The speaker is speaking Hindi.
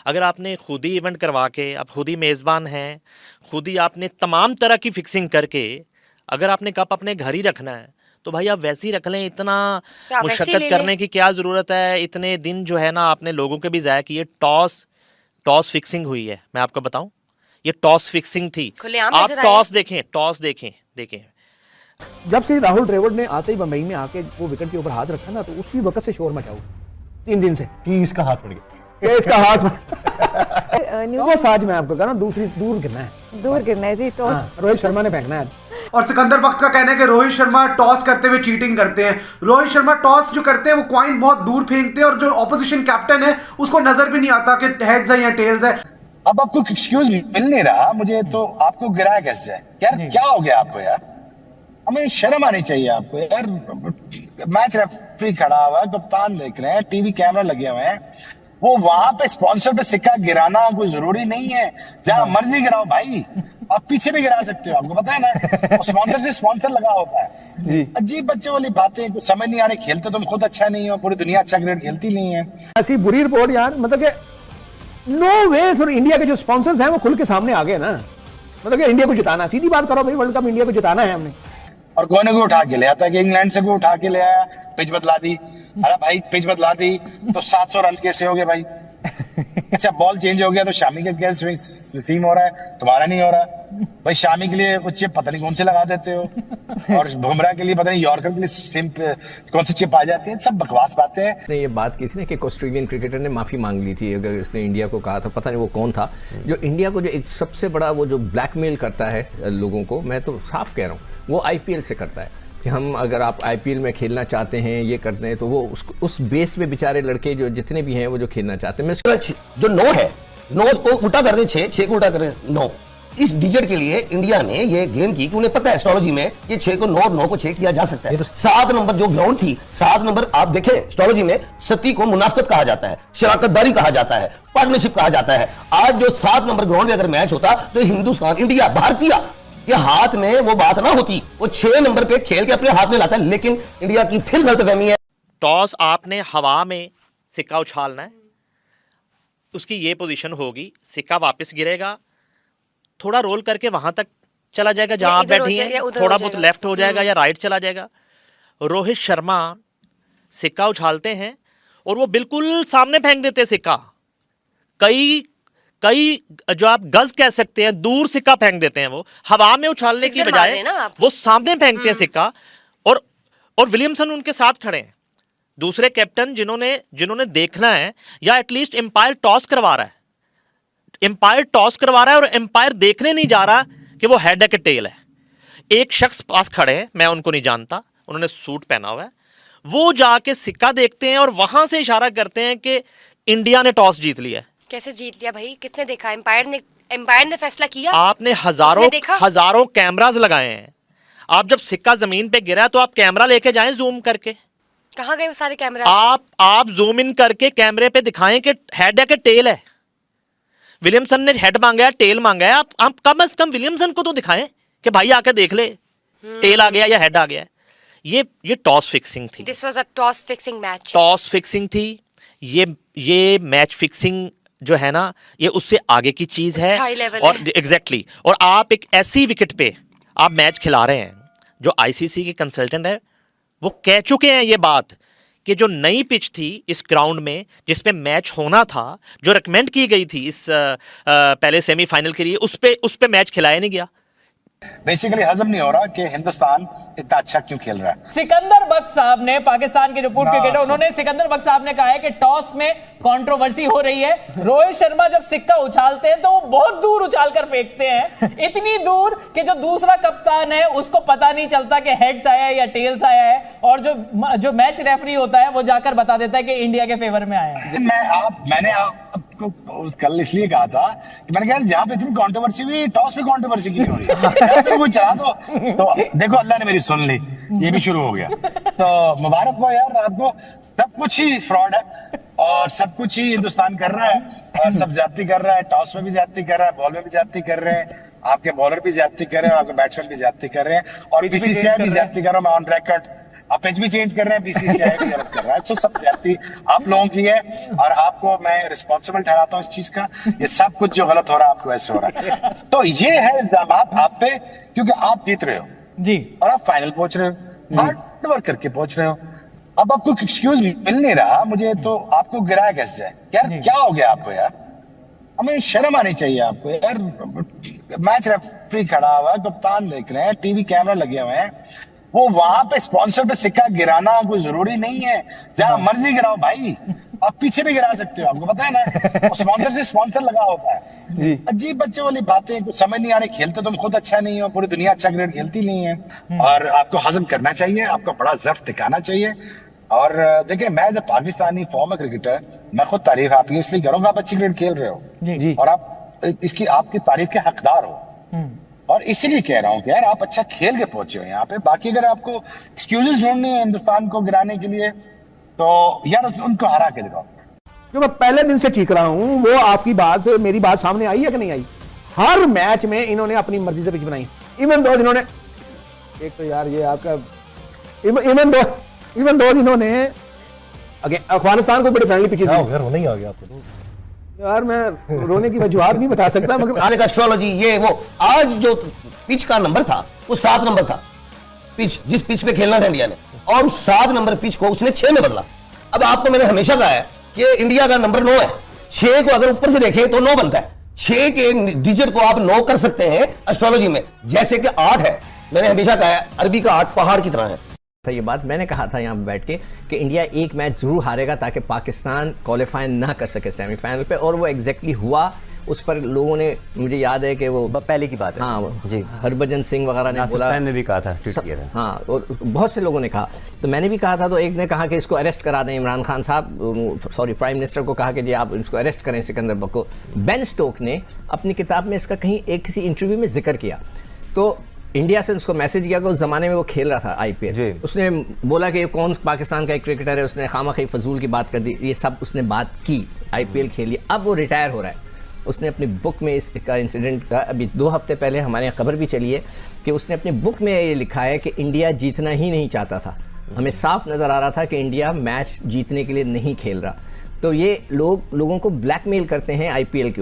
अगर आपने खुद ही इवेंट करवा के, आप खुद ही मेज़बान हैं, खुद ही आपने तमाम तरह की फिक्सिंग करके अगर आपने कप अपने घर ही रखना है तो भाई आप वैसे ही रख लें। इतना मुशक्कत करने की क्या ज़रूरत है? इतने दिन जो है ना आपने लोगों के भी ज़ाया किए। टॉस फिक्सिंग हुई है, मैं आपको बताऊं, ये टॉस फिक्सिंग थी। आप टॉस देखें। जब से राहुल द्रविड़ ने आते ही बम्बई में आके वो विकेट के ऊपर हाथ रखा ना, तो उसी वक्त से शोर मचा हुआ 3 दिन से कि इसका हाथ पड़ गया, इसका हाथ साज मैं आपको कह रहा हूं, दूर गिरना है जी। टॉस रोहित शर्मा ने फेंकना है। और सिकंदर बख्त का कहना है कि रोहित शर्मा टॉस करते हुए चीटिंग करते हैं। रोहित शर्मा टॉस जो करते हैं वो कॉइन बहुत दूर फेंकते हैं और जो ऑपोजिशन कैप्टन है उसको नजर भी नहीं आता कि हेड्स है या टेल्स है। अब आपको एक्सक्यूज मिल नहीं रहा मुझे, तो आपको गिराया कैसे जाए यार? क्या हो गया आपको यार? हमें शर्म आनी चाहिए आपको यार। मैच रेफरी खड़ा हुआ है, कप्तान देख रहे हैं, टीवी कैमरा लगे हुए हैं, वो वहां पे स्पॉन्सर पे सिक्का गिराना कोई जरूरी नहीं है। जहां मर्जी गिराओ भाई, आप पीछे भी गिरा सकते हो, आपको पता है ना। स्पॉन्सर से स्पॉन्सर लगा होता है। अजीब बच्चों वाली बातें, कुछ समझ नहीं आ रही। खेलते तुम खुद अच्छा नहीं हो, पूरी दुनिया अच्छा क्रिकेट खेलती नहीं है। ऐसी बुरी रिपोर्ट यार, मतलब कि नो वे फिर इंडिया के जो स्पॉन्सर्स हैं वो खुल के सामने आ गए ना। मतलब कि इंडिया को जिताना, सीधी बात करो भाई, वर्ल्ड कप इंडिया को जिताना है हमने। और कोने को उठा के ले आता है कि इंग्लैंड से को उठा के ले आया, पिच बदला दी। अरे भाई पिच बदला दी तो 700 रन कैसे हो गए भाई? अच्छा बॉल चेंज हो गया तो शामी का कैसे सीम हो रहा है, तुम्हारा नहीं हो रहा भाई? शामी के लिए कुछ चिप पता नहीं कौन से लगा देते हो और बुमराह के लिए पता नहीं यॉर्कर के लिए सिम कौन सी चिप आ जाती है। सब बकवास बातें हैं। ने ये बात की थी ना कि एक ऑस्ट्रेलियन क्रिकेटर ने माफी मांग ली थी, अगर इसने इंडिया को कहा था, पता नहीं वो कौन था, जो इंडिया को जो एक सबसे बड़ा वो जो ब्लैकमेल करता है लोगों को, मैं तो साफ कह रहा हूँ, वो आईपीएल से करता है कि हम अगर आप आईपीएल में खेलना चाहते हैं, ये करते हैं, तो वो उस बेस पे बेचारे लड़के जो जितने भी हैं वो जो खेलना चाहते हैं। जो 9 है, 9 को उल्टा कर दे 6 को उल्टा कर दे 9। इस डिजिट के लिए इंडिया ने ये गेम की कि उन्हें पता है एस्ट्रोलॉजी में ये 6 को 9 और 9 को 6 किया जा सकता है। तो 7 नंबर जो ग्राउंड थी, 7 नंबर आप देखें एस्ट्रोलॉजी में सती को मुनाफकत कहा जाता है, शराकतदारी कहा जाता है, पार्टनरशिप कहा जाता है। आज जो 7 नंबर ग्राउंड में अगर मैच होता तो हिंदुस्तान, इंडिया, भारतीय के हाथ में वो बात ना होती, वो 6 नंबर पे खेल के अपने हाथ में लाता है। लेकिन इंडिया की फिर गलतफहमी है। टॉस आपने हवा में सिक्का उछालना है, उसकी ये पोजीशन होगी, सिक्का वापस गिरेगा, थोड़ा रोल करके वहां तक चला जाएगा जहां आप बैठी हैं, थोड़ा बहुत लेफ्ट हो जाएगा या राइट चला जाएगा। रोहित शर्मा सिक्का उछालते हैं और वो बिल्कुल सामने फेंक देते हैं सिक्का। कई जो आप गज कह सकते हैं दूर सिक्का फेंक देते हैं, वो हवा में उछालने की बजाय वो सामने फेंकते हैं सिक्का। और विलियमसन उनके साथ खड़े हैं, दूसरे कैप्टन जिन्होंने देखना है, या एटलीस्ट एम्पायर टॉस करवा रहा है, और एम्पायर देखने नहीं जा रहा कि वो हेड है कि टेल है। एक शख्स पास खड़े हैं, मैं उनको नहीं जानता, उन्होंने सूट पहना हुआ है, वो जाके सिक्का देखते हैं और वहां से इशारा करते हैं कि इंडिया ने टॉस जीत लिया है। कैसे जीत लिया भाई? किसने देखा? एम्पायर ने फैसला किया। आपने हजारों कैमरास लगाए हैं। आप जब सिक्का जमीन पे गिरा तो आप कैमरा लेके जाएं, जूम करके। कहाँ गए वो सारे कैमरा? आप जूम इन करके कैमरे पे दिखाएं कि हेड है कि टेल है। विलियमसन ने हेड मांगा है, टेल मांगा है, आप कम से कम विलियमसन को तो दिखाएं कि भाई आके देख ले टेल आ गया या हेड आ गया। ये टॉस फिक्सिंग थी। This was a toss fixing match. Toss fixing थी। ये मैच फिक्सिंग जो है ना, ये उससे आगे की चीज है। और एग्जैक्टली और आप एक ऐसी विकेट पे आप मैच खिला रहे हैं, जो आईसीसी के कंसल्टेंट है वो कह चुके हैं ये बात कि जो नई पिच थी इस ग्राउंड में जिस पे मैच होना था, जो रिकमेंड की गई थी इस पहले सेमीफाइनल के लिए, उस पे मैच खिलाया नहीं गया। बेसिकली हजम नहीं हो रहा कि हिंदुस्तान इतना अच्छा क्यों खेल रहा है। सिकंदर बख्श साहब ने, पाकिस्तान के जो पूर्व क्रिकेटर, उन्होंने सिकंदर बख्श साहब ने कहा है कि टॉस में कंट्रोवर्सी हो रही है। रोहित शर्मा जब सिक्का उछालते हैं तो वो बहुत दूर उछाल कर फेंकते हैं, इतनी दूर कि जो दूसरा कप्तान है उसको पता नहीं चलता कि हेड्स आया है या टेल्स आया है, और जो मैच रेफरी होता है वो जाकर बता देता है कि इंडिया के फेवर में आया है। मैंने आपको कल इसलिए कहा था कि मैंने कहा जहां पे इतनी कंट्रोवर्सी हुई, टॉस पे कंट्रोवर्सी क्यों हो रही है? कुछ चला तो देखो अल्लाह ने मेरी सुन ली, ये भी शुरू हो गया। तो मुबारक हो यार आपको। सब कुछ ही फ्रॉड है और सब कुछ ही हिंदुस्तान कर रहा है, और सब ज्यादती कर रहा है। टॉस में भी ज्यादती कर रहा है, बॉल में भी ज्यादती कर रहे हैं, आपके बॉलर भी ज्यादती कर रहे हैं और आपके बैट्समैन भी ज्यादती कर रहे हैं, और बीसीसीआई भी ज्यादती कर रहा है। मैं ऑन रिकॉर्ड आप पिच भी चेंज कर रहे हैं, बीसीसीआई भी गलत कर रहा है। तो सब ज्यादती आप लोगों की है और आपको मैं रिस्पॉन्सिबल ठहराता हूँ इस चीज का। ये सब कुछ जो गलत हो रहा है आपको ऐसे हो रहा है। तो ये है इल्जाम आप पे, क्योंकि आप जीत रहे हो जी और आप फाइनल पहुंच रहे हो, हार्ड वर्क करके पहुंच रहे हो। अब आपको एक्सक्यूज मिल नहीं रहा मुझे, तो आपको गिराया कैसे जाए यार? क्या हो गया आपको यार? हमें शर्म आनी चाहिए आपको यार। मैच रेफरी खड़ा हुआ है, कप्तान देख रहे हैं, टीवी कैमरा लगे हुए हैं, वो वहां पे स्पॉन्सर पे सिक्का गिराना कोई जरूरी नहीं है। जहां मर्जी गिराओ भाई, आप पीछे भी गिरा सकते हो, आपको पता है ना। स्पॉन्सर से स्पॉन्सर लगा होता है। अजीब बच्चे वाली बातें, कुछ समझ नहीं आ रही। खेलते तुम खुद अच्छा नहीं हो, पूरी दुनिया अच्छा क्रिकेट खेलती नहीं है। और आपको हजम करना चाहिए, आपका बड़ा जफ्त टिकाना चाहिए। और देखिए, मैं as a Pakistani former cricketer, मैं खुद तारीफ आपकी इसलिए करूंगा, आप अच्छी क्रिकेट खेल रहे हो जी और आप इसकी आपकी तारीफ के हकदार हो। और इसीलिए कह रहा हूं कि यार आप अच्छा खेल के पहुंचे हो यहाँ पे। बाकी अगर आपको एक्सक्यूजेस ढूंढनी है हिंदुस्तान को गिराने के लिए, तो यार उनको हरा के दिखाओ। जो मैं पहले दिन से चीख रहा हूं, वो आपकी बात से मेरी बात सामने आई है कि नहीं आई? हर मैच में इन्होंने अपनी मर्जी से पिच बनाई। इवन दो जिन्होंने, एक तो यार ये आपका इवन दो जिन्होंने अफगानिस्तान को बड़ी फ्रेंडली पिच दी। रोना ही आ गया आपको। यार मैं रोने की वजूहत नहीं बता सकता, मगर आने का एस्ट्रोलॉजी ये वो। आज जो पिच का नंबर था वो 7 नंबर था, पिच जिस पिच पे खेलना था इंडिया ने, और 7 नंबर पिच को उसने 6 में बदला। अब आपको मैंने हमेशा कहा है कि इंडिया का नंबर 9 है। 6 को अगर ऊपर से देखें तो 9 बनता है। 6 के डिजिट को आप 9 कर सकते हैं एस्ट्रोलॉजी में, जैसे कि 8 है। मैंने हमेशा कहा है अरबी का 8 पहाड़ की तरह है। था ये बात मैंने कहा था यहाँ बैठ के कि इंडिया एक मैच जरूर हारेगा ताकि पाकिस्तान क्वालिफाई ना कर सके सेमीफाइनल पे, और वो एग्जैक्टली हुआ। उस पर लोगों ने, मुझे याद है कि वो पहले की बात है। हाँ जी, हरभजन सिंह वगैरह ने बोला, ने भी कहा था, ट्वीट किया था। हाँ, और बहुत से लोगों ने कहा, तो मैंने भी कहा था। तो एक ने कहा कि इसको अरेस्ट करा दें, इमरान खान साहब, सॉरी प्राइम मिनिस्टर को कहा कि जी आप इसको अरेस्ट करें, सिकंदर बक को। बेन स्टोक ने अपनी किताब में इसका कहीं एक किसी इंटरव्यू में जिक्र किया, तो इंडिया से उसको मैसेज किया कि उस जमाने में वो खेल रहा था आईपीएल। उसने बोला कि कौन पाकिस्तान का एक क्रिकेटर है, उसने खामखी फजूल की बात कर दी। ये सब उसने बात की, आईपीएल खेली, अब वो रिटायर हो रहा है। उसने अपनी बुक में इसका इंसिडेंट का, अभी 2 हफ्ते पहले हमारे यहाँ खबर भी चली है कि उसने अपनी बुक में ये लिखा है कि इंडिया जीतना ही नहीं चाहता था। हमें साफ नज़र आ रहा था कि इंडिया मैच जीतने के लिए नहीं खेल रहा। तो ये लोगों को ब्लैकमेल करते हैं आईपीएल के